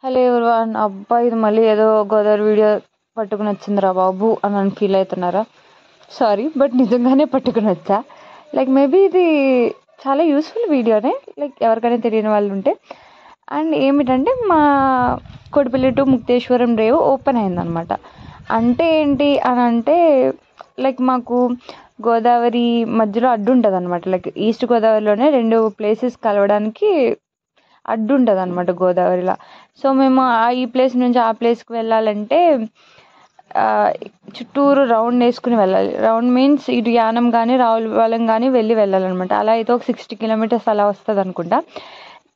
Hello everyone. అబ్బా ఇది మళ్ళీ ఏదో గోదావరి వీడియో పట్టుకుని వచ్చిందిరా బాబు అని ఫీల్ అవుతున్నారా? సారీ, బట్ నిజంగానే పట్టుకుని వచ్చా. మేబీ ఇది చాలా యూస్ఫుల్ వీడియోనే, ఎవరికైనా తెలియని వాళ్ళు ఉంటే. అండ్ ఏమిటంటే మా కోటిపల్లి టు ముక్తేశ్వరం రేవు ఓపెన్ అయిందనమాట. అంటే ఏంటి అని అంటే మాకు గోదావరి మధ్యలో అడ్డు ఉంటుంది అనమాట. ఈస్ట్ గోదావరిలోనే రెండు ప్లేసెస్ కలవడానికి అడ్డు ఉంటుంది అనమాట గోదావరిలో. సో మేము ఈ ప్లేస్ నుంచి ఆ ప్లేస్కి వెళ్ళాలంటే చుట్టూరు రౌండ్ వేసుకుని వెళ్ళాలి. రౌండ్ మీన్స్ ఇటు యానం కానీ రావులపాలెం కానీ వెళ్ళాలన్నమాట. అలా అయితే ఒక 60 కిలోమీటర్స్ అలా వస్తుంది అనుకుంటా.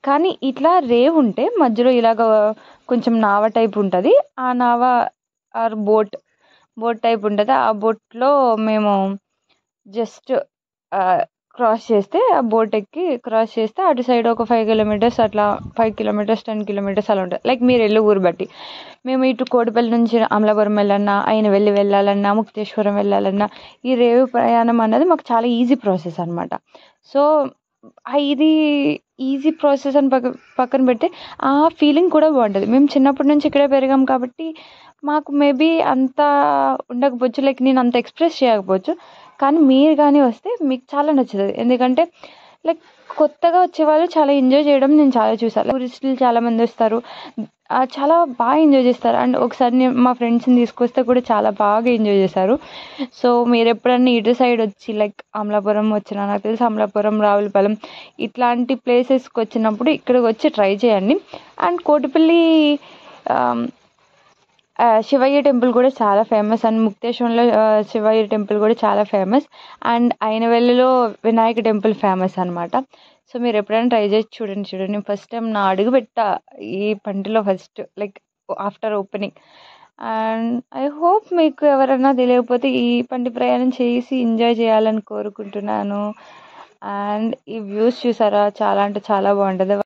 కానీ ఇట్లా రేవు ఉంటే మధ్యలో ఇలాగ కొంచెం నావ టైప్ ఉంటుంది. ఆ నావ ఆర్ బోట్ టైప్ ఉంటుంది. ఆ బోట్లో మేము జస్ట్ క్రాస్ చేస్తే, ఆ బోట్ ఎక్కి క్రాస్ చేస్తే అటు సైడ్ ఒక 5 కిలోమీటర్స్ అట్లా 5 కిలోమీటర్స్ 10 కిలోమీటర్స్ అలా ఉంటుంది. మీరు వెళ్ళే ఊరు బట్టి. మేము ఇటు కోటిపల్లి నుంచి అమలాపురం వెళ్ళాలన్నా, ఆయన వెళ్ళాలన్నా, ముక్తేశ్వరం వెళ్ళాలన్నా ఈ రేవు ప్రయాణం అన్నది మాకు చాలా ఈజీ ప్రాసెస్ అనమాట. సో ఇది ఈజీ ప్రాసెస్ అని పక్కన పెడితే ఆ ఫీలింగ్ కూడా బాగుంటుంది. మేము చిన్నప్పటి నుంచి ఇక్కడే పెరిగాం కాబట్టి మాకు మేబీ అంత ఉండకపోవచ్చు, నేను అంత ఎక్స్ప్రెస్ చేయకపోవచ్చు. కానీ మీరు కానీ వస్తే మీకు చాలా నచ్చుతుంది. ఎందుకంటే కొత్తగా వచ్చేవాళ్ళు చాలా ఎంజాయ్ చేయడం నేను చాలా చూసాను. టూరిస్టులు చాలామంది వస్తారు, చాలా బాగా ఎంజాయ్ చేస్తారు. అండ్ ఒకసారి నేను మా ఫ్రెండ్స్ని తీసుకొస్తే కూడా చాలా బాగా ఎంజాయ్ చేశారు. సో మీరు ఎప్పుడన్నా ఇటు సైడ్ వచ్చి అమలాపురం వచ్చినా, నాకు తెలిసి అమలాపురం, రావులపాలెం ఇట్లాంటి ప్లేసెస్కి వచ్చినప్పుడు ఇక్కడికి వచ్చి ట్రై చేయండి. అండ్ కోటిపల్లి శివయ్య టెంపుల్ కూడా చాలా ఫేమస్. అండ్ ముక్తేశ్వరంలో శివయ్య టెంపుల్ కూడా చాలా ఫేమస్. అండ్ అయినవెల్లిలో వినాయక టెంపుల్ ఫేమస్ అనమాట. సో మీరు ఎప్పుడైనా ట్రై చేసి చూడండి. ఫస్ట్ టైం నా అడుగు పెట్టా ఈ పంటలో, first after opening. And I hope మీకు ఎవరైనా తెలియకపోతే ఈ పంటి ప్రయాణం చేసి ఎంజాయ్ చేయాలని కోరుకుంటున్నాను. అండ్ ఈ వ్యూస్ చూసారా, చాలా అంటే చాలా బాగుంటుంది.